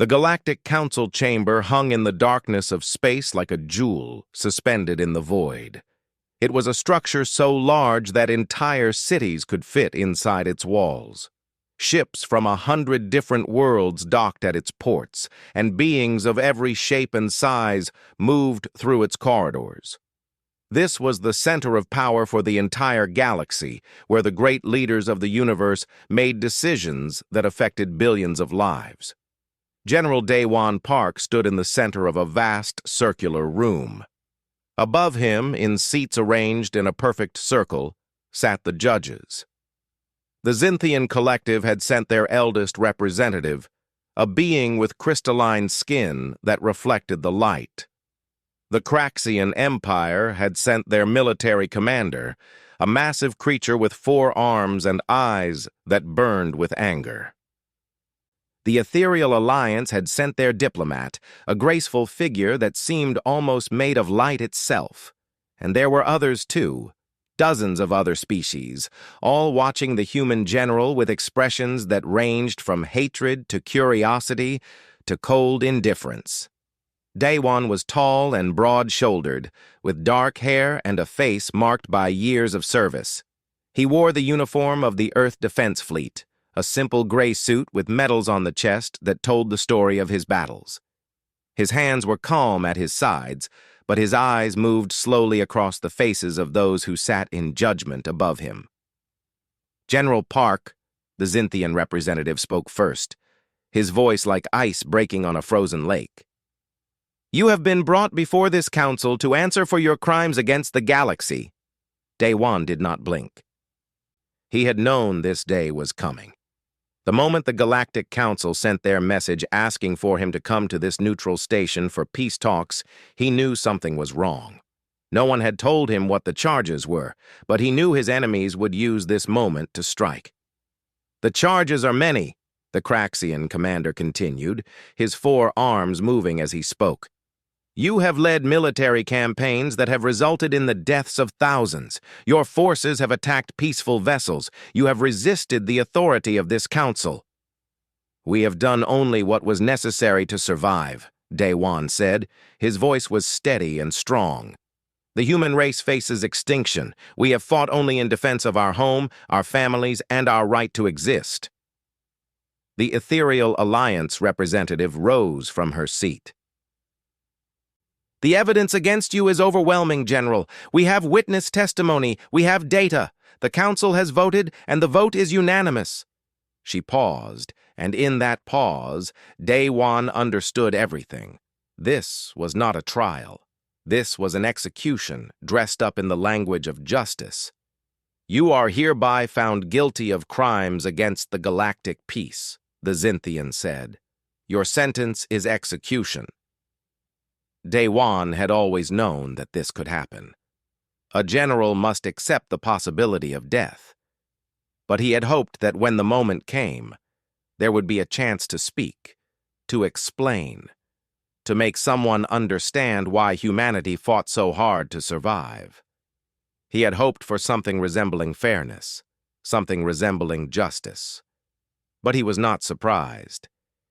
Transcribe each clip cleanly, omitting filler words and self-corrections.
The Galactic Council chamber hung in the darkness of space like a jewel suspended in the void. It was a structure so large that entire cities could fit inside its walls. Ships from 100 different worlds docked at its ports, and beings of every shape and size moved through its corridors. This was the center of power for the entire galaxy, where the great leaders of the universe made decisions that affected billions of lives. General Daewon Park stood in the center of a vast circular room. Above him, in seats arranged in a perfect circle, sat the judges. The Zynthian Collective had sent their eldest representative, a being with crystalline skin that reflected the light. The Craxian Empire had sent their military commander, a massive creature with 4 arms and eyes that burned with anger. The Ethereal Alliance had sent their diplomat, a graceful figure that seemed almost made of light itself. And there were others too, dozens of other species, all watching the human general with expressions that ranged from hatred to curiosity to cold indifference. Daewon was tall and broad-shouldered, with dark hair and a face marked by years of service. He wore the uniform of the Earth Defense Fleet, a simple gray suit with medals on the chest that told the story of his battles. His hands were calm at his sides, but his eyes moved slowly across the faces of those who sat in judgment above him. General Park, the Zynthian representative, spoke first, his voice like ice breaking on a frozen lake. "You have been brought before this council to answer for your crimes against the galaxy." Daewon did not blink. He had known this day was coming. The moment the Galactic Council sent their message asking for him to come to this neutral station for peace talks, he knew something was wrong. No one had told him what the charges were, but he knew his enemies would use this moment to strike. "The charges are many," the Craxian commander continued, his 4 arms moving as he spoke. "You have led military campaigns that have resulted in the deaths of thousands. Your forces have attacked peaceful vessels. You have resisted the authority of this council." "We have done only what was necessary to survive," Daewon said. His voice was steady and strong. "The human race faces extinction. We have fought only in defense of our home, our families, and our right to exist." The Ethereal Alliance representative rose from her seat. "The evidence against you is overwhelming, General. We have witness testimony. We have data. The Council has voted, and the vote is unanimous." She paused, and in that pause, Daewon understood everything. This was not a trial. This was an execution, dressed up in the language of justice. "You are hereby found guilty of crimes against the galactic peace," the Zynthian said. "Your sentence is execution." Daewon had always known that this could happen. A general must accept the possibility of death. But he had hoped that when the moment came, there would be a chance to speak, to explain, to make someone understand why humanity fought so hard to survive. He had hoped for something resembling fairness, something resembling justice. But he was not surprised.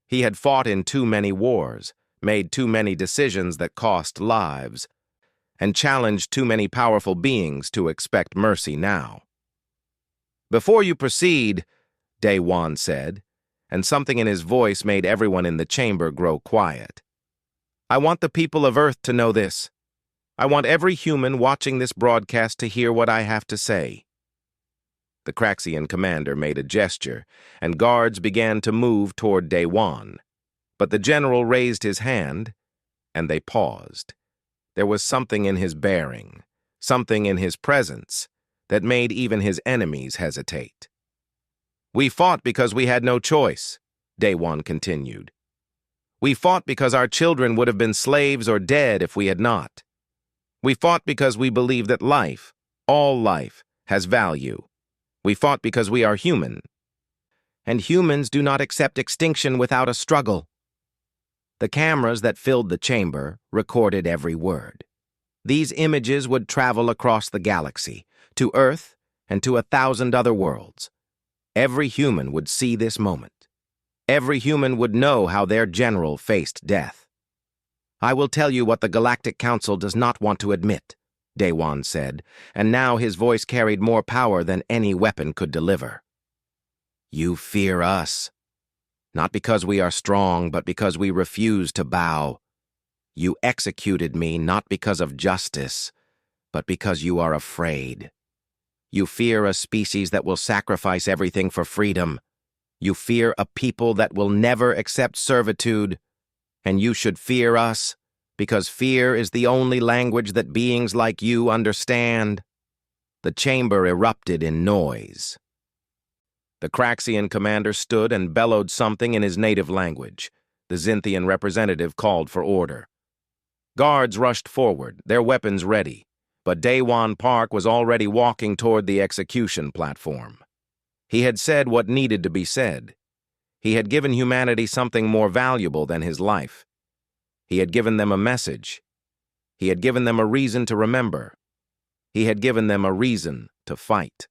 He had fought in too many wars, made too many decisions that cost lives, and challenged too many powerful beings to expect mercy now. "Before you proceed," Daewon said, and something in his voice made everyone in the chamber grow quiet. "I want the people of Earth to know this. I want every human watching this broadcast to hear what I have to say." The Craxian commander made a gesture, and guards began to move toward Daewon. But the general raised his hand, and they paused. There was something in his bearing, something in his presence, that made even his enemies hesitate. "We fought because we had no choice," Daewon continued. "We fought because our children would have been slaves or dead if we had not. We fought because we believe that life, all life, has value. We fought because we are human. And humans do not accept extinction without a struggle." The cameras that filled the chamber recorded every word. These images would travel across the galaxy, to Earth and to 1,000 other worlds. Every human would see this moment. Every human would know how their general faced death. "I will tell you what the Galactic Council does not want to admit," Daewon said, and now his voice carried more power than any weapon could deliver. "You fear us. Not because we are strong, but because we refuse to bow. You executed me not because of justice, but because you are afraid. You fear a species that will sacrifice everything for freedom. You fear a people that will never accept servitude. And you should fear us, because fear is the only language that beings like you understand." The chamber erupted in noise. The Craxian commander stood and bellowed something in his native language. The Xinthian representative called for order. Guards rushed forward, their weapons ready, but Daewon Park was already walking toward the execution platform. He had said what needed to be said. He had given humanity something more valuable than his life. He had given them a message. He had given them a reason to remember. He had given them a reason to fight.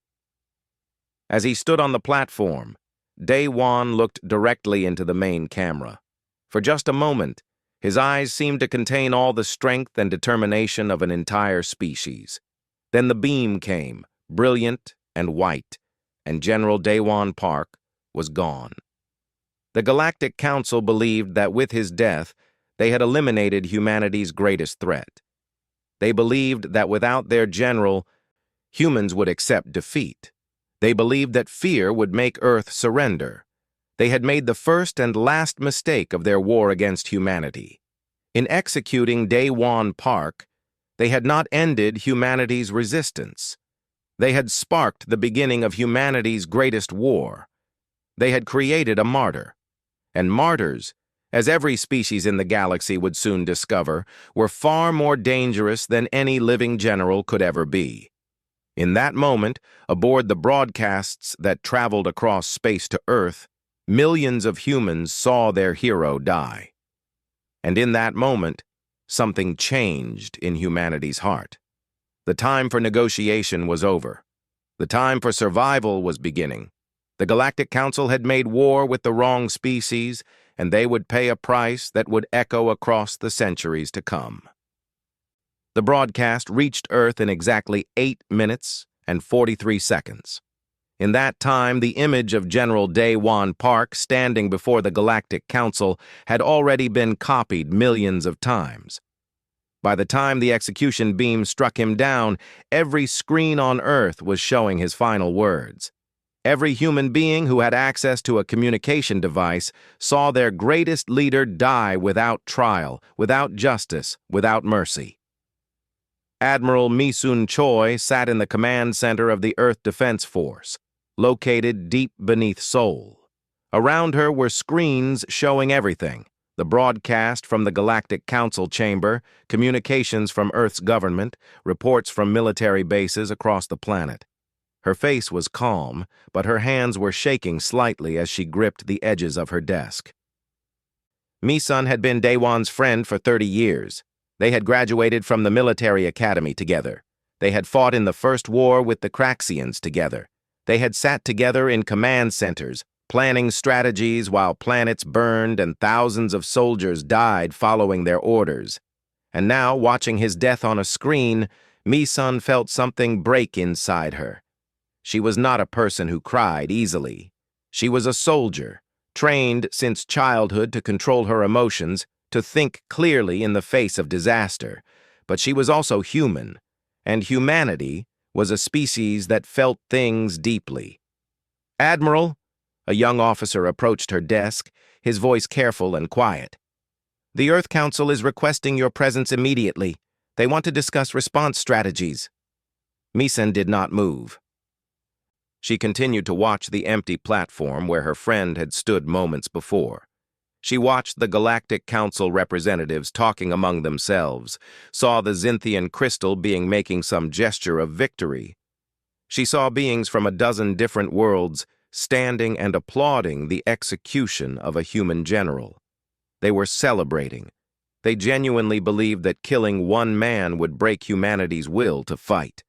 As he stood on the platform, Daewon looked directly into the main camera. For just a moment, his eyes seemed to contain all the strength and determination of an entire species. Then the beam came, brilliant and white, and General Daewon Park was gone. The Galactic Council believed that with his death, they had eliminated humanity's greatest threat. They believed that without their general, humans would accept defeat. They believed that fear would make Earth surrender. They had made the first and last mistake of their war against humanity. In executing Daewon Park, they had not ended humanity's resistance. They had sparked the beginning of humanity's greatest war. They had created a martyr. And martyrs, as every species in the galaxy would soon discover, were far more dangerous than any living general could ever be. In that moment, aboard the broadcasts that traveled across space to Earth, millions of humans saw their hero die. And in that moment, something changed in humanity's heart. The time for negotiation was over. The time for survival was beginning. The Galactic Council had made war with the wrong species, and they would pay a price that would echo across the centuries to come. The broadcast reached Earth in exactly 8 minutes and 43 seconds. In that time, the image of General Daewon Park standing before the Galactic Council had already been copied millions of times. By the time the execution beam struck him down, every screen on Earth was showing his final words. Every human being who had access to a communication device saw their greatest leader die without trial, without justice, without mercy. Admiral Mi-sun Choi sat in the command center of the Earth Defense Force, located deep beneath Seoul. Around her were screens showing everything: the broadcast from the Galactic Council chamber, communications from Earth's government, reports from military bases across the planet. Her face was calm, but her hands were shaking slightly as she gripped the edges of her desk. Mi-sun had been Daewon's friend for 30 years. They had graduated from the military academy together. They had fought in the First War with the Craxians together. They had sat together in command centers, planning strategies while planets burned and thousands of soldiers died following their orders. And now, watching his death on a screen, Mi-sun felt something break inside her. She was not a person who cried easily. She was a soldier, trained since childhood to control her emotions, to think clearly in the face of disaster. But she was also human, and humanity was a species that felt things deeply. "Admiral," a young officer approached her desk, his voice careful and quiet. "The Earth Council is requesting your presence immediately. They want to discuss response strategies." Mi-sun did not move. She continued to watch the empty platform where her friend had stood moments before. She watched the Galactic Council representatives talking among themselves, saw the Xinthian crystal being making some gesture of victory. She saw beings from a dozen different worlds standing and applauding the execution of a human general. They were celebrating. They genuinely believed that killing one man would break humanity's will to fight.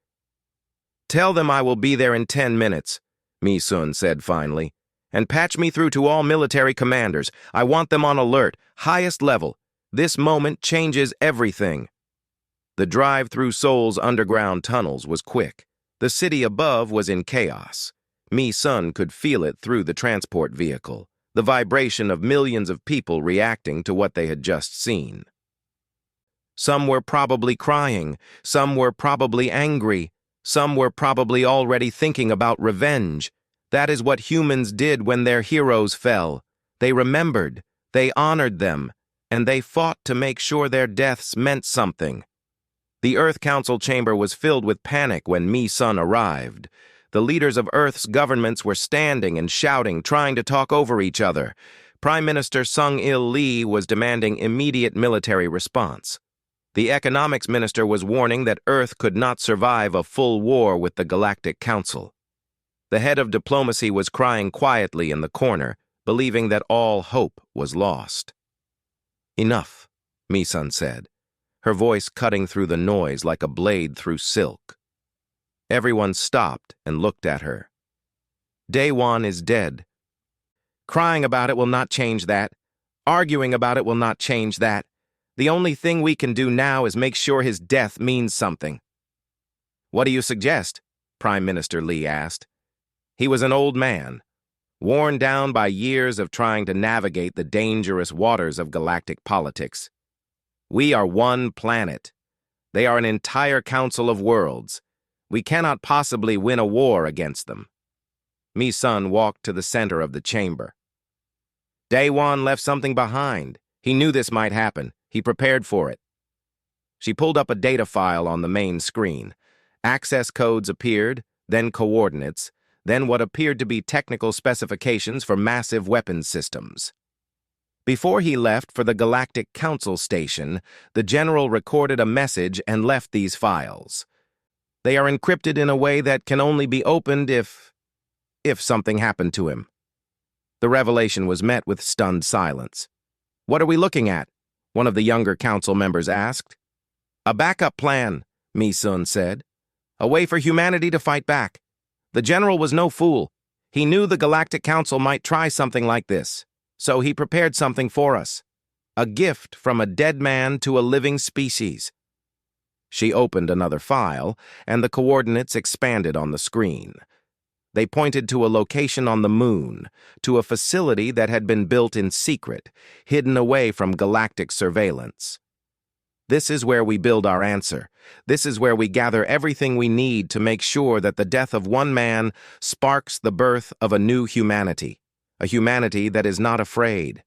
"Tell them I will be there in 10 minutes, Mi-sun said finally, And patch me through to all military commanders. I want them on alert, highest level. This moment changes everything. The drive through Seoul's underground tunnels was quick. The city above was in chaos. Mi-sun could feel it through the transport vehicle, the vibration of millions of people reacting to what they had just seen. Some were probably crying, some were probably angry, some were probably already thinking about revenge. That is what humans did when their heroes fell. They remembered, they honored them, and they fought to make sure their deaths meant something. The Earth Council chamber was filled with panic when Mi-sun arrived. The leaders of Earth's governments were standing and shouting, trying to talk over each other. Prime Minister Sung-il Lee was demanding immediate military response. The economics minister was warning that Earth could not survive a full war with the Galactic Council. The head of diplomacy was crying quietly in the corner, believing that all hope was lost. "Enough," Mi-sun said, her voice cutting through the noise like a blade through silk. Everyone stopped and looked at her. "Daewon is dead. Crying about it will not change that. Arguing about it will not change that. The only thing we can do now is make sure his death means something." "What do you suggest?" Prime Minister Lee asked. He was an old man, worn down by years of trying to navigate the dangerous waters of galactic politics. "We are one planet. They are an entire council of worlds. We cannot possibly win a war against them." Mi-sun walked to the center of the chamber. "Daewon left something behind. He knew this might happen. He prepared for it." She pulled up a data file on the main screen. Access codes appeared, then coordinates, then what appeared to be technical specifications for massive weapons systems. Before he left for the Galactic Council station, the general recorded a message and left these files. They are encrypted in a way that can only be opened if something happened to him. The revelation was met with stunned silence. "What are we looking at?" one of the younger council members asked. "A backup plan," Mi-sun said. "A way for humanity to fight back. The general was no fool. He knew the Galactic Council might try something like this, so he prepared something for us. A gift from a dead man to a living species." She opened another file, and the coordinates expanded on the screen. They pointed to a location on the moon, to a facility that had been built in secret, hidden away from galactic surveillance. "This is where we build our answer. This is where we gather everything we need to make sure that the death of one man sparks the birth of a new humanity, a humanity that is not afraid.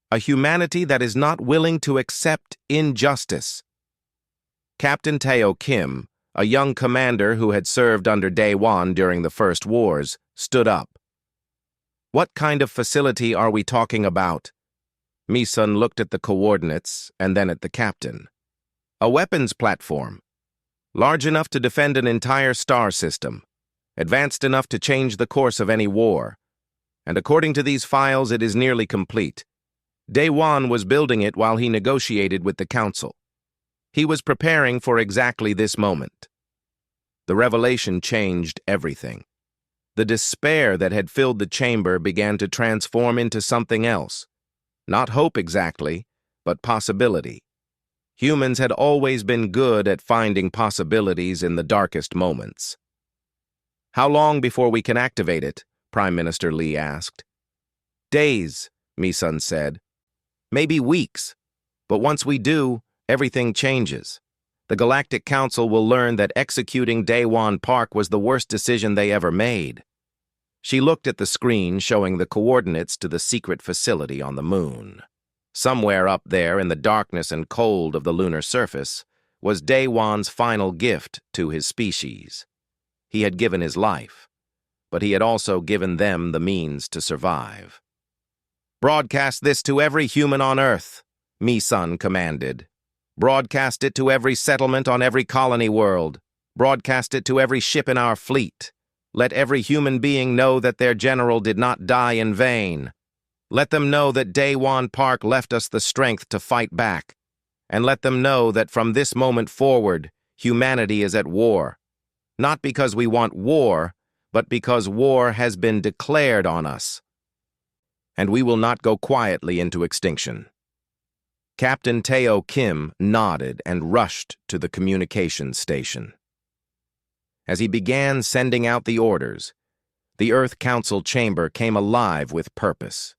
A humanity that is not willing to accept injustice." Captain Teo Kim, a young commander who had served under Daewon during the First Wars, stood up. "What kind of facility are we talking about?" Mi-sun looked at the coordinates and then at the captain. "A weapons platform. Large enough to defend an entire star system. Advanced enough to change the course of any war. And according to these files, it is nearly complete. Daewon was building it while he negotiated with the council. He was preparing for exactly this moment." The revelation changed everything. The despair that had filled the chamber began to transform into something else. Not hope exactly, but possibility. Humans had always been good at finding possibilities in the darkest moments. "How long before we can activate it?" Prime Minister Lee asked. "Days," Mi-sun said. "Maybe weeks. But once we do, everything changes. The Galactic Council will learn that executing Daewon Park was the worst decision they ever made." She looked at the screen showing the coordinates to the secret facility on the moon. Somewhere up there in the darkness and cold of the lunar surface was Daewon's final gift to his species. He had given his life, but he had also given them the means to survive. "Broadcast this to every human on Earth," Mi-sun commanded. "Broadcast it to every settlement on every colony world. Broadcast it to every ship in our fleet. Let every human being know that their general did not die in vain. Let them know that Daewon Park left us the strength to fight back. And let them know that from this moment forward, humanity is at war. Not because we want war, but because war has been declared on us. And we will not go quietly into extinction. Captain Teo Kim nodded and rushed to the communications station. As he began sending out the orders, the Earth Council chamber came alive with purpose.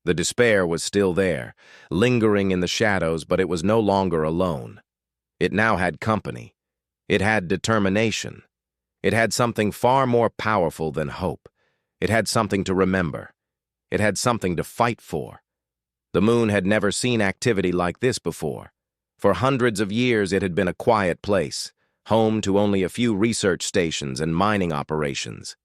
The despair was still there, lingering in the shadows, but it was no longer alone. It now had company. It had determination. It had something far more powerful than hope. It had something to remember. It had something to fight for. The moon had never seen activity like this before. For hundreds of years it had been a quiet place, home to only a few research stations and mining operations.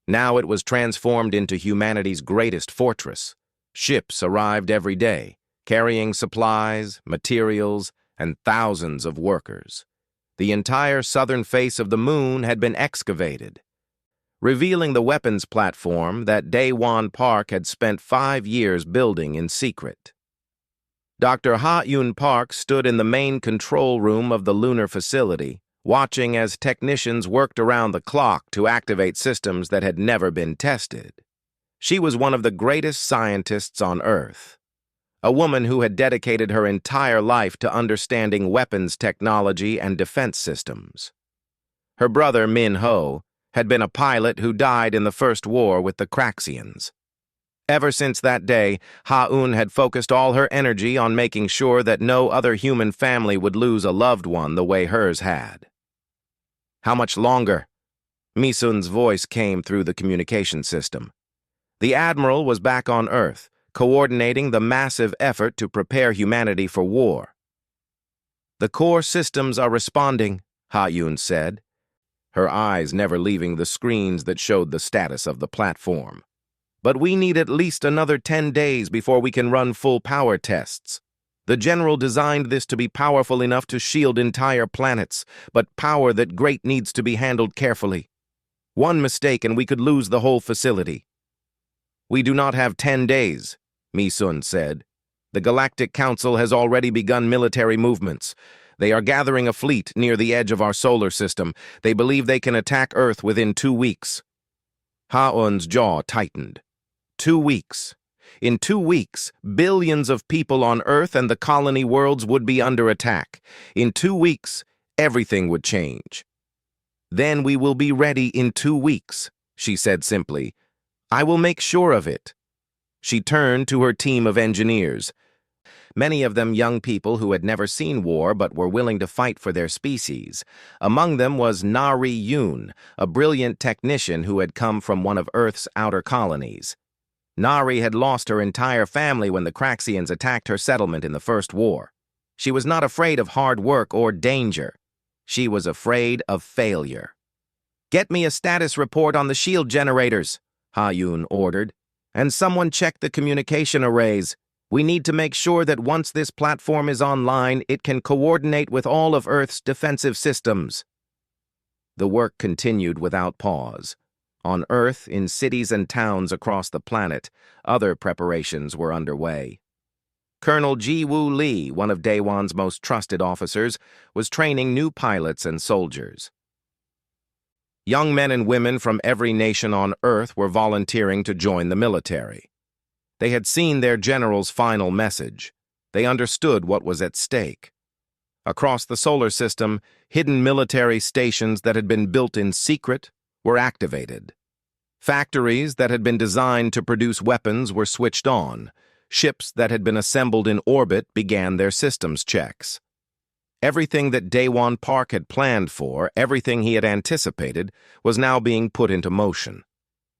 Now it was transformed into humanity's greatest fortress. Ships arrived every day, carrying supplies, materials, and thousands of workers. The entire southern face of the moon had been excavated, revealing the weapons platform that Daewon Park had spent 5 years building in secret. Dr. Ha-Yun Park stood in the main control room of the lunar facility, watching as technicians worked around the clock to activate systems that had never been tested. She was one of the greatest scientists on Earth, a woman who had dedicated her entire life to understanding weapons technology and defense systems. Her brother, Min Ho, had been a pilot who died in the First War with the Craxians. Ever since that day, Ha-Un had focused all her energy on making sure that no other human family would lose a loved one the way hers had. How much longer? Misun's voice came through the communication system. The Admiral was back on Earth, coordinating the massive effort to prepare humanity for war. The core systems are responding, Ha-Yun said, her eyes never leaving the screens that showed the status of the platform. But we need at least another 10 days before we can run full power tests. The General designed this to be powerful enough to shield entire planets, but power that great needs to be handled carefully. One mistake and we could lose the whole facility. We do not have 10 days, Mi-sun said. The Galactic Council has already begun military movements. They are gathering a fleet near the edge of our solar system. They believe they can attack Earth within 2 weeks. Ha-Un's jaw tightened. 2 weeks. In 2 weeks, billions of people on Earth and the colony worlds would be under attack. In 2 weeks, everything would change. Then we will be ready in 2 weeks, she said simply. I will make sure of it. She turned to her team of engineers, many of them young people who had never seen war but were willing to fight for their species. Among them was Narration, a brilliant technician who had come from one of Earth's outer colonies. Nari had lost her entire family when the Craxians attacked her settlement in the First War. She was not afraid of hard work or danger. She was afraid of failure. Get me a status report on the shield generators, Ha-Yun ordered, and someone check the communication arrays. We need to make sure that once this platform is online, it can coordinate with all of Earth's defensive systems. The work continued without pause. On Earth, in cities and towns across the planet, other preparations were underway. Colonel Ji-Woo Lee, one of Daewon's most trusted officers, was training new pilots and soldiers. Young men and women from every nation on Earth were volunteering to join the military. They had seen their general's final message. They understood what was at stake. Across the solar system, hidden military stations that had been built in secret were activated. Factories that had been designed to produce weapons were switched on. Ships that had been assembled in orbit began their systems checks. Everything that Daewon Park had planned for, everything he had anticipated, was now being put into motion.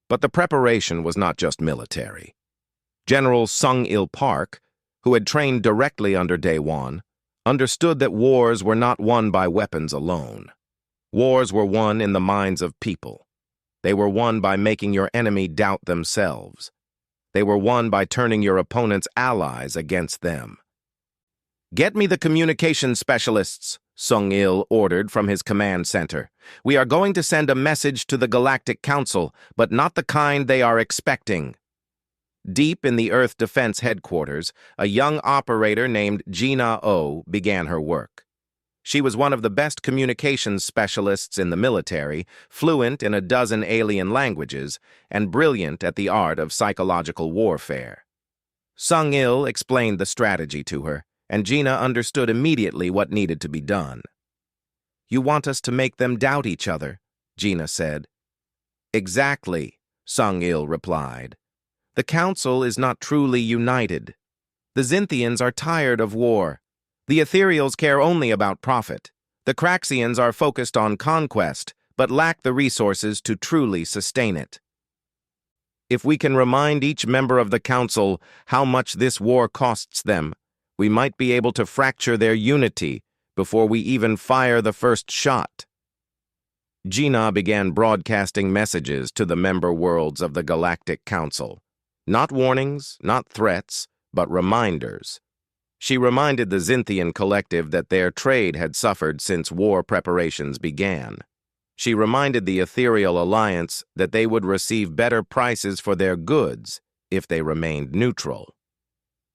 But the preparation was not just military. General Sung-il Park, who had trained directly under Daewon, understood that wars were not won by weapons alone. Wars were won in the minds of people. They were won by making your enemy doubt themselves. They were won by turning your opponent's allies against them. Get me the communication specialists, Sung-il ordered from his command center. We are going to send a message to the Galactic Council, but not the kind they are expecting. Deep in the Earth Defense Headquarters, a young operator named Gina Oh began her work. She was one of the best communications specialists in the military, fluent in a dozen alien languages, and brilliant at the art of psychological warfare. Sung-il explained the strategy to her, and Gina understood immediately what needed to be done. "You want us to make them doubt each other," Gina said. "Exactly," Sung-il replied. "The Council is not truly united. The Xinthians are tired of war. The Ethereals care only about profit. The Craxians are focused on conquest, but lack the resources to truly sustain it. If we can remind each member of the Council how much this war costs them, we might be able to fracture their unity before we even fire the first shot." Gina began broadcasting messages to the member worlds of the Galactic Council. Not warnings, not threats, but reminders. She reminded the Xinthian collective that their trade had suffered since war preparations began. She reminded the Ethereal Alliance that they would receive better prices for their goods if they remained neutral.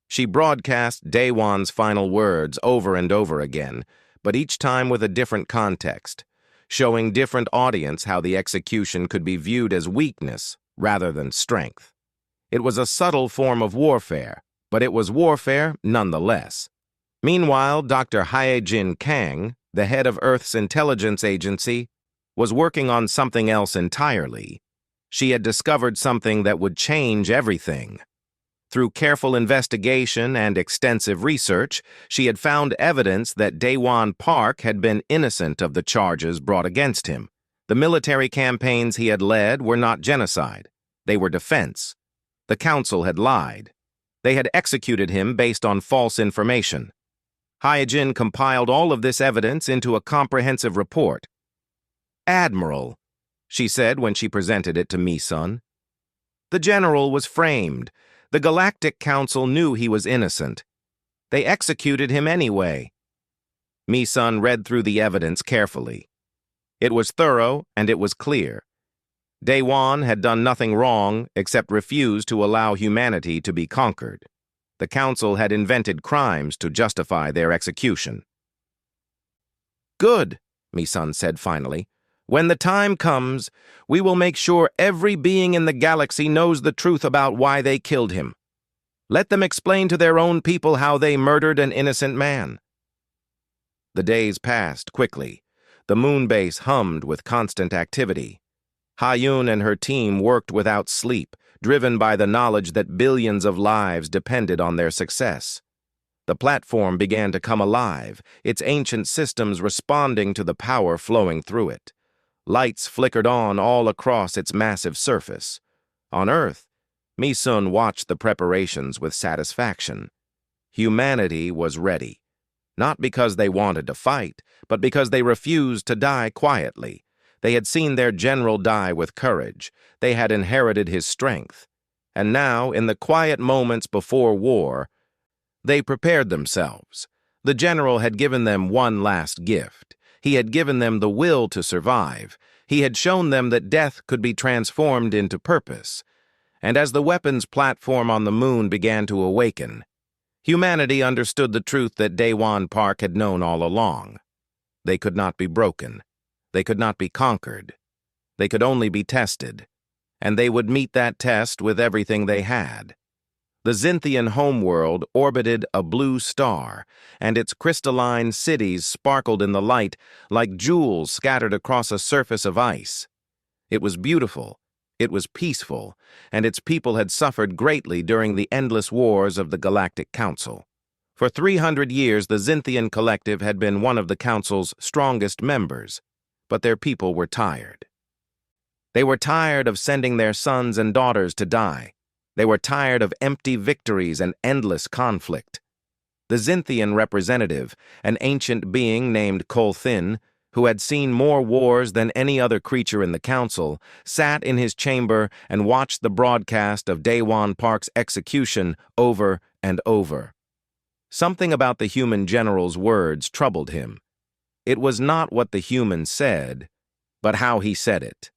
She broadcast Daewon's final words over and over again, but each time with a different context, showing different audience how the execution could be viewed as weakness rather than strength. It was a subtle form of warfare, but it was warfare nonetheless. Meanwhile, Dr. Hae-Jin Kang, the head of Earth's intelligence agency, was working on something else entirely. She had discovered something that would change everything. Through careful investigation and extensive research, she had found evidence that Daewon Park had been innocent of the charges brought against him. The military campaigns he had led were not genocide. They were defense. The Council had lied. They had executed him based on false information. Hae-Jin compiled all of this evidence into a comprehensive report. "Admiral," she said when she presented it to Mi-sun. "The general was framed. The Galactic Council knew he was innocent. They executed him anyway." Mi-sun read through the evidence carefully. It was thorough and it was clear. Daewon had done nothing wrong except refuse to allow humanity to be conquered. The Council had invented crimes to justify their execution. "Good," Mi-sun said finally. "When the time comes, we will make sure every being in the galaxy knows the truth about why they killed him. Let them explain to their own people how they murdered an innocent man." The days passed quickly. The moon base hummed with constant activity. Ha-Yun and her team worked without sleep, driven by the knowledge that billions of lives depended on their success. The platform began to come alive, its ancient systems responding to the power flowing through it. Lights flickered on all across its massive surface. On Earth, Mi-sun watched the preparations with satisfaction. Humanity was ready, not because they wanted to fight, but because they refused to die quietly. They had seen their general die with courage. They had inherited his strength. And now, in the quiet moments before war, they prepared themselves. The general had given them one last gift. He had given them the will to survive. He had shown them that death could be transformed into purpose. And as the weapons platform on the moon began to awaken, humanity understood the truth that Daewon Park had known all along. They could not be broken. They could not be conquered. They could only be tested. And they would meet that test with everything they had. The Xinthian homeworld orbited a blue star, and its crystalline cities sparkled in the light like jewels scattered across a surface of ice. It was beautiful, it was peaceful, and its people had suffered greatly during the endless wars of the Galactic Council. For 300 years, the Xinthian collective had been one of the Council's strongest members, but their people were tired. They were tired of sending their sons and daughters to die. They were tired of empty victories and endless conflict. The Xinthian representative, an ancient being named Kolthin, who had seen more wars than any other creature in the Council, sat in his chamber and watched the broadcast of Daewon Park's execution over and over. Something about the human general's words troubled him. It was not what the human said, but how he said it.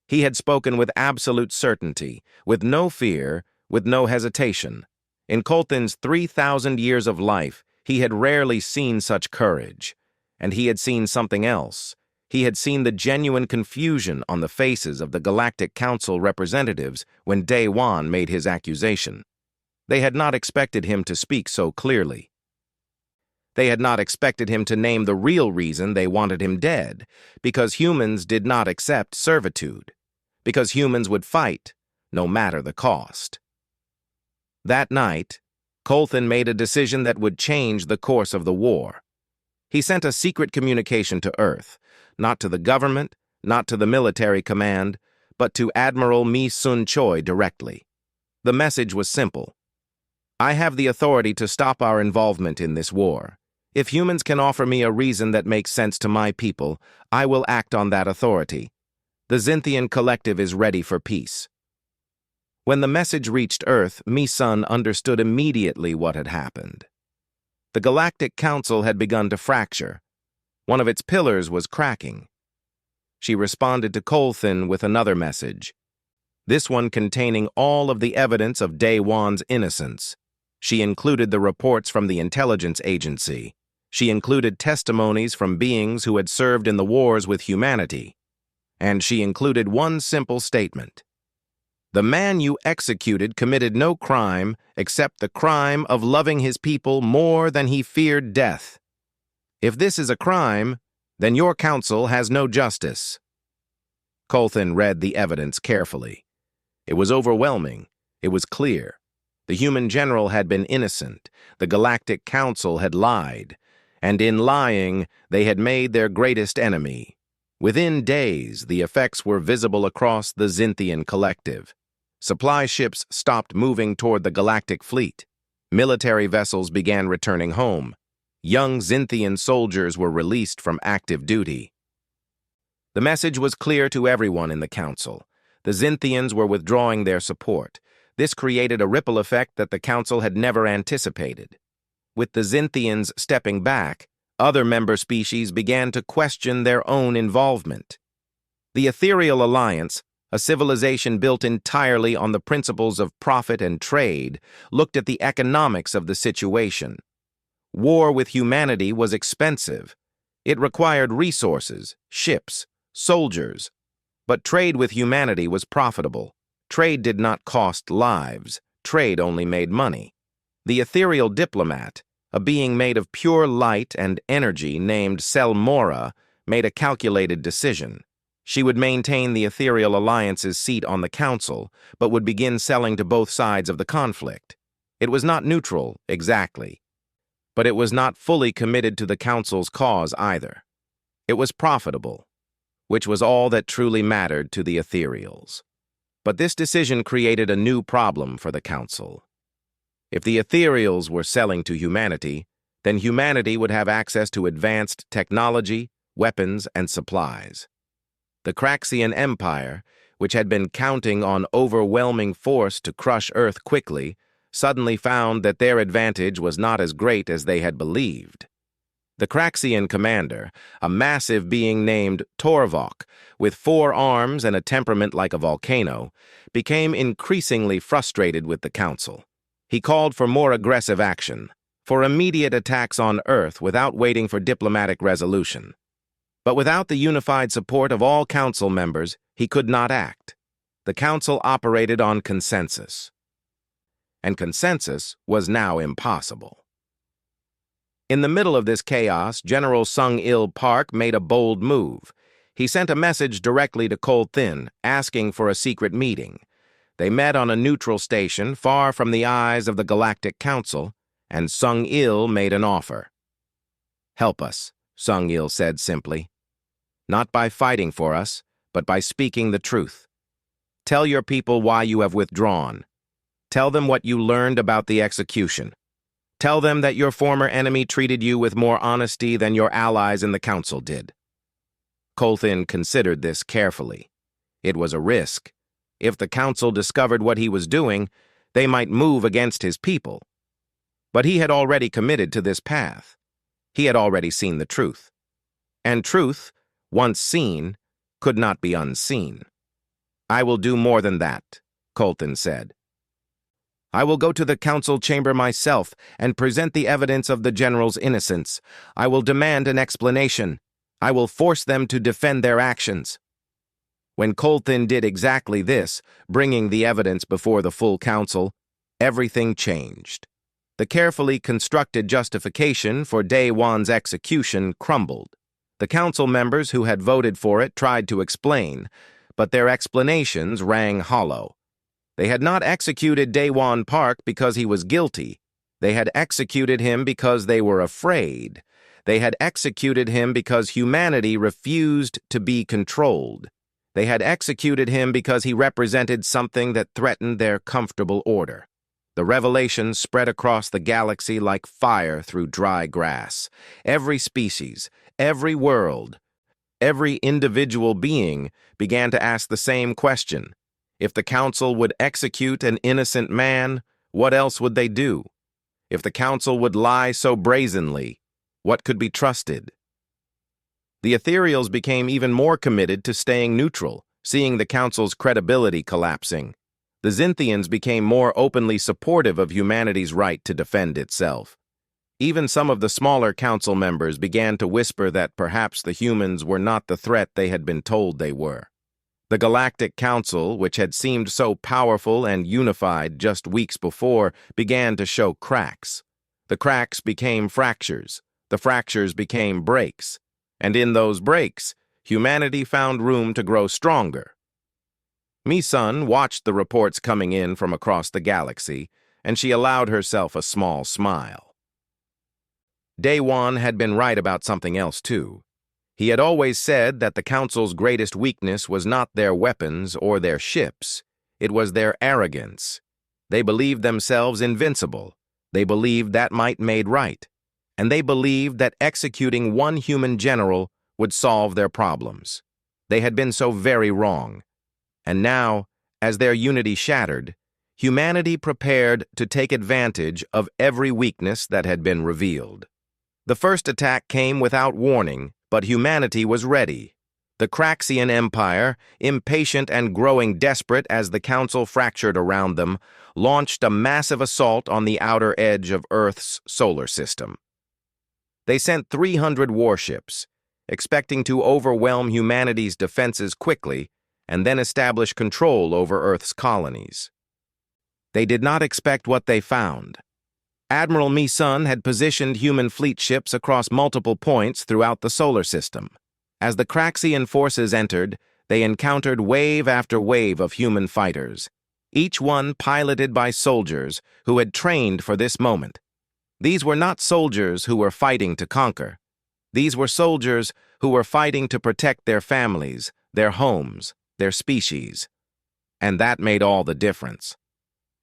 He had spoken with absolute certainty, with no fear, with no hesitation. In Kolthin's 3,000 years of life, he had rarely seen such courage. And he had seen something else. He had seen the genuine confusion on the faces of the Galactic Council representatives when Day Wan made his accusation. They had not expected him to speak so clearly. They had not expected him to name the real reason they wanted him dead, because humans did not accept servitude, because humans would fight, no matter the cost. That night, Colton made a decision that would change the course of the war. He sent a secret communication to Earth, not to the government, not to the military command, but to Admiral Mi Sun Choi directly. The message was simple. I have the authority to stop our involvement in this war. If humans can offer me a reason that makes sense to my people, I will act on that authority. The Xinthian collective is ready for peace. When the message reached Earth, Mi Sun understood immediately what had happened. The Galactic Council had begun to fracture. One of its pillars was cracking. She responded to Colton with another message, this one containing all of the evidence of Day Wan's innocence. She included the reports from the intelligence agency. She included testimonies from beings who had served in the wars with humanity. And she included one simple statement. The man you executed committed no crime except the crime of loving his people more than he feared death. If this is a crime, then your council has no justice. Colton read the evidence carefully. It was overwhelming. It was clear. The human general had been innocent. The Galactic Council had lied. And in lying, they had made their greatest enemy. Within days, the effects were visible across the Xinthian collective. Supply ships stopped moving toward the galactic fleet. Military vessels began returning home. Young Xinthian soldiers were released from active duty. The message was clear to everyone in the council. The Xinthians were withdrawing their support. This created a ripple effect that the council had never anticipated. With the Xinthians stepping back, other member species began to question their own involvement. The Ethereal Alliance, a civilization built entirely on the principles of profit and trade, looked at the economics of the situation. War with humanity was expensive. It required resources, ships, soldiers. But trade with humanity was profitable. Trade did not cost lives. Trade only made money. The ethereal diplomat, a being made of pure light and energy named Selmora, made a calculated decision. She would maintain the Ethereal Alliance's seat on the council, but would begin selling to both sides of the conflict. It was not neutral, exactly. But it was not fully committed to the council's cause either. It was profitable, which was all that truly mattered to the Ethereals. But this decision created a new problem for the council. If the Ethereals were selling to humanity, then humanity would have access to advanced technology, weapons, and supplies. The Craxian Empire, which had been counting on overwhelming force to crush Earth quickly, suddenly found that their advantage was not as great as they had believed. The Craxian commander, a massive being named Torvok, with 4 arms and a temperament like a volcano, became increasingly frustrated with the council. He called for more aggressive action, for immediate attacks on Earth without waiting for diplomatic resolution. But without the unified support of all council members, he could not act. The council operated on consensus. And consensus was now impossible. In the middle of this chaos, General Sung-Il Park made a bold move. He sent a message directly to Colton, asking for a secret meeting. They met on a neutral station, far from the eyes of the Galactic Council, and Sung-Il made an offer. Help us, Sung-Il said simply. Not by fighting for us, but by speaking the truth. Tell your people why you have withdrawn. Tell them what you learned about the execution. Tell them that your former enemy treated you with more honesty than your allies in the council did. Colton considered this carefully. It was a risk. If the council discovered what he was doing, they might move against his people. But he had already committed to this path. He had already seen the truth. And truth, once seen, could not be unseen. I will do more than that, Colton said. I will go to the council chamber myself and present the evidence of the general's innocence. I will demand an explanation. I will force them to defend their actions." When Colthin did exactly this, bringing the evidence before the full council, everything changed. The carefully constructed justification for Day Wan's execution crumbled. The council members who had voted for it tried to explain, but their explanations rang hollow. They had not executed Daewon Park because he was guilty. They had executed him because they were afraid. They had executed him because humanity refused to be controlled. They had executed him because he represented something that threatened their comfortable order. The revelation spread across the galaxy like fire through dry grass. Every species, every world, every individual being began to ask the same question. If the council would execute an innocent man, what else would they do? If the council would lie so brazenly, what could be trusted? The ethereals became even more committed to staying neutral, seeing the council's credibility collapsing. The Xinthians became more openly supportive of humanity's right to defend itself. Even some of the smaller council members began to whisper that perhaps the humans were not the threat they had been told they were. The Galactic Council, which had seemed so powerful and unified just weeks before, began to show cracks. The cracks became fractures. The fractures became breaks. And in those breaks, humanity found room to grow stronger. Mi-sun watched the reports coming in from across the galaxy, and she allowed herself a small smile. Daewon had been right about something else, too. He had always said that the Council's greatest weakness was not their weapons or their ships. It was their arrogance. They believed themselves invincible. They believed that might made right. And they believed that executing one human general would solve their problems. They had been so very wrong. And now, as their unity shattered, humanity prepared to take advantage of every weakness that had been revealed. The first attack came without warning, but humanity was ready. The Craxian Empire, impatient and growing desperate as the Council fractured around them, launched a massive assault on the outer edge of Earth's solar system. They sent 300 warships, expecting to overwhelm humanity's defenses quickly and then establish control over Earth's colonies. They did not expect what they found. Admiral Mi-sun had positioned human fleet ships across multiple points throughout the solar system. As the Craxian forces entered, they encountered wave after wave of human fighters, each one piloted by soldiers who had trained for this moment. These were not soldiers who were fighting to conquer. These were soldiers who were fighting to protect their families, their homes, their species. And that made all the difference.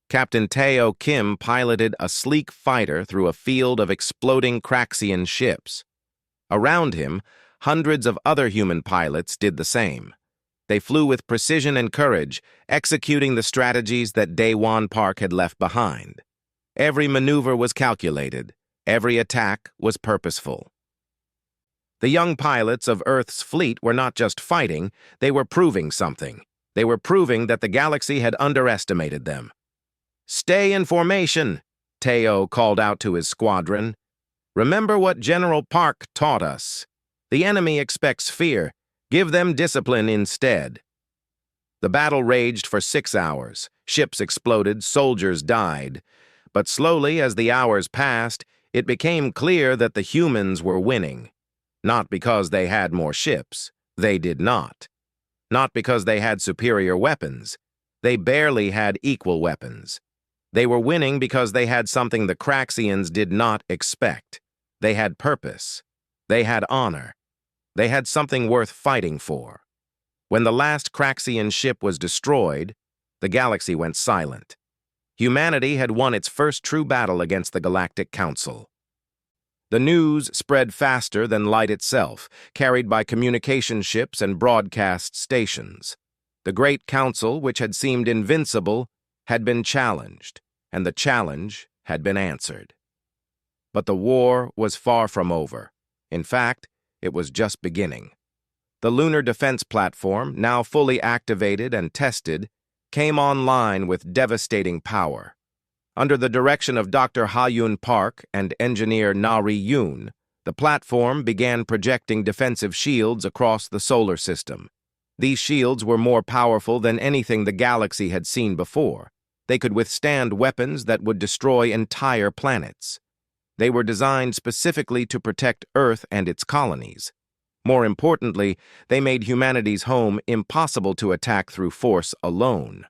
Captain Teo Kim piloted a sleek fighter through a field of exploding Craxian ships. Around him, hundreds of other human pilots did the same. They flew with precision and courage, executing the strategies that Daewon Park had left behind. Every maneuver was calculated. Every attack was purposeful. The young pilots of Earth's fleet were not just fighting, they were proving something. They were proving that the galaxy had underestimated them. "Stay in formation," Teo called out to his squadron. "Remember what General Park taught us. The enemy expects fear. Give them discipline instead." The battle raged for 6 hours. Ships exploded, soldiers died. But slowly, as the hours passed, it became clear that the humans were winning. Not because they had more ships. They did not. Not because they had superior weapons. They barely had equal weapons. They were winning because they had something the Craxians did not expect. They had purpose. They had honor. They had something worth fighting for. When the last Craxian ship was destroyed, the galaxy went silent. Humanity had won its first true battle against the Galactic Council. The news spread faster than light itself, carried by communication ships and broadcast stations. The Great Council, which had seemed invincible, had been challenged, and the challenge had been answered. But the war was far from over. In fact, it was just beginning. The lunar defense platform, now fully activated and tested, came online with devastating power. Under the direction of Dr. Ha-Yun Park and engineer Nari-Yun, the platform began projecting defensive shields across the solar system. These shields were more powerful than anything the galaxy had seen before. They could withstand weapons that would destroy entire planets. They were designed specifically to protect Earth and its colonies. More importantly, they made humanity's home impossible to attack through force alone.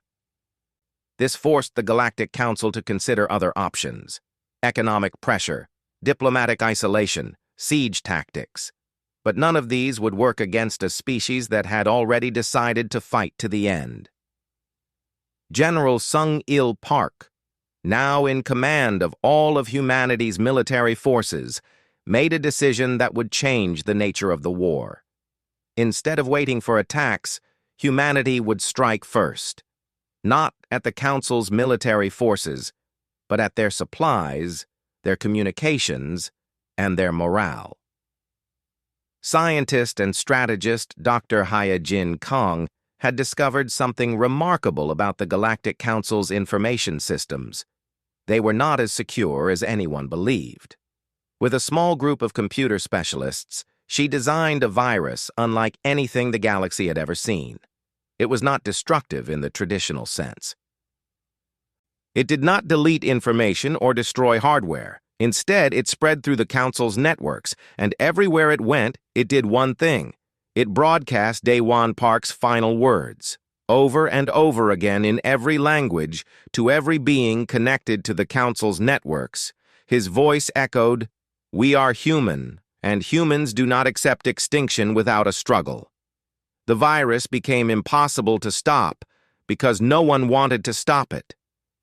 This forced the Galactic Council to consider other options: economic pressure, diplomatic isolation, siege tactics. But none of these would work against a species that had already decided to fight to the end. General Sung-Il Park, now in command of all of humanity's military forces, made a decision that would change the nature of the war. Instead of waiting for attacks, humanity would strike first, not at the Council's military forces, but at their supplies, their communications, and their morale. Scientist and strategist Dr. Hye-Jin Kong had discovered something remarkable about the Galactic Council's information systems. They were not as secure as anyone believed. With a small group of computer specialists, she designed a virus unlike anything the galaxy had ever seen. It was not destructive in the traditional sense. It did not delete information or destroy hardware. Instead, it spread through the Council's networks, and everywhere it went, it did one thing. It broadcast Daewon Park's final words, over and over again in every language, to every being connected to the Council's networks. His voice echoed, "We are human, and humans do not accept extinction without a struggle." The virus became impossible to stop because no one wanted to stop it.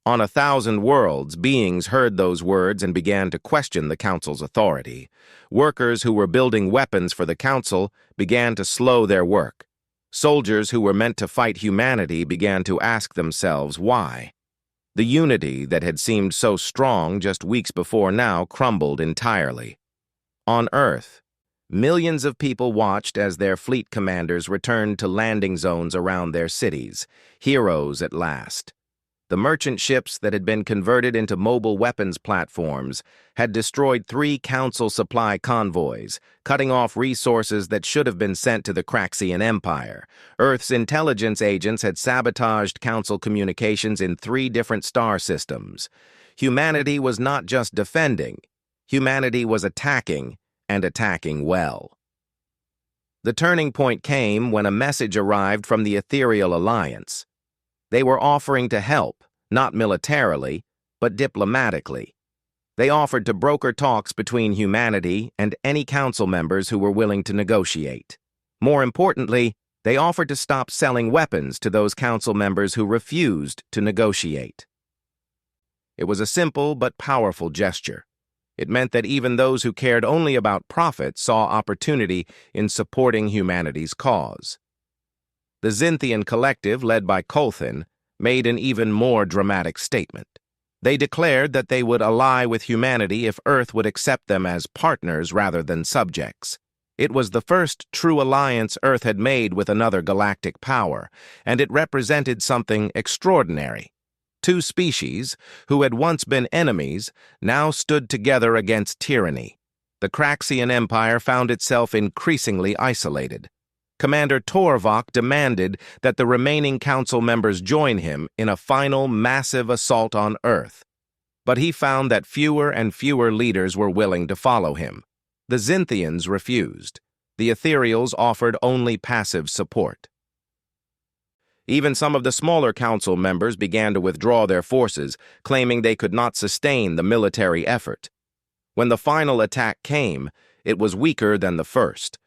On 1,000 worlds, beings heard those words and began to question the Council's authority. Workers who were building weapons for the Council began to slow their work. Soldiers who were meant to fight humanity began to ask themselves why. The unity that had seemed so strong just weeks before now crumbled entirely. On Earth, millions of people watched as their fleet commanders returned to landing zones around their cities, heroes at last. The merchant ships that had been converted into mobile weapons platforms had destroyed 3 Council supply convoys, cutting off resources that should have been sent to the Craxian Empire. Earth's intelligence agents had sabotaged Council communications in 3 different star systems. Humanity was not just defending. Humanity was attacking, and attacking well. The turning point came when a message arrived from the Ethereal Alliance. They were offering to help, not militarily, but diplomatically. They offered to broker talks between humanity and any Council members who were willing to negotiate. More importantly, they offered to stop selling weapons to those Council members who refused to negotiate. It was a simple but powerful gesture. It meant that even those who cared only about profit saw opportunity in supporting humanity's cause. The Xinthian collective, led by Kolthin, made an even more dramatic statement. They declared that they would ally with humanity if Earth would accept them as partners rather than subjects. It was the first true alliance Earth had made with another galactic power, and it represented something extraordinary. 2 species, who had once been enemies, now stood together against tyranny. The Craxian Empire found itself increasingly isolated. Commander Torvok demanded that the remaining Council members join him in a final massive assault on Earth. But he found that fewer and fewer leaders were willing to follow him. The Xinthians refused. The Ethereals offered only passive support. Even some of the smaller Council members began to withdraw their forces, claiming they could not sustain the military effort. When the final attack came, it was weaker than the first.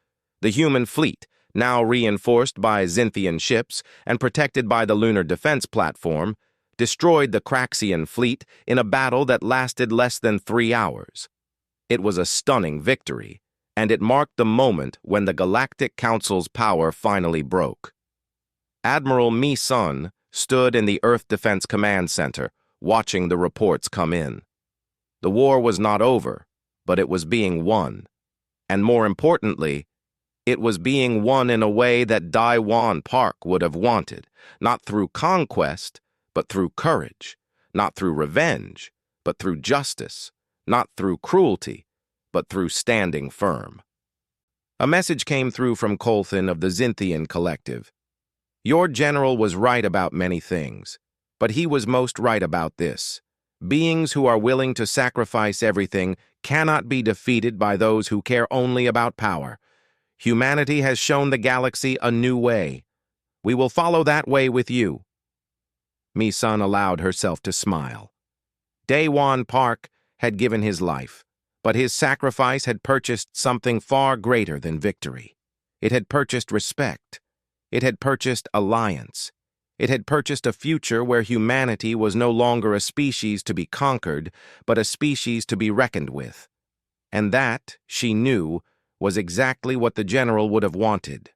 The human fleet, now reinforced by Xinthian ships and protected by the lunar defense platform, destroyed the Craxian fleet in a battle that lasted less than 3 hours. It was a stunning victory, and it marked the moment when the Galactic Council's power finally broke. Admiral Mi Sun stood in the Earth Defense Command Center, watching the reports come in. The war was not over, but it was being won. And more importantly, it was being won in a way that Daewon Park would have wanted, not through conquest, but through courage, not through revenge, but through justice, not through cruelty, but through standing firm. A message came through from Colthan of the Zynthian Collective. Your general was right about many things, but he was most right about this. Beings who are willing to sacrifice everything cannot be defeated by those who care only about power. Humanity has shown the galaxy a new way. We will follow that way with you. Mi-sun allowed herself to smile. Daewon Park had given his life, but his sacrifice had purchased something far greater than victory. It had purchased respect. It had purchased alliance. It had purchased a future where humanity was no longer a species to be conquered, but a species to be reckoned with. And that, she knew, was exactly what the general would have wanted.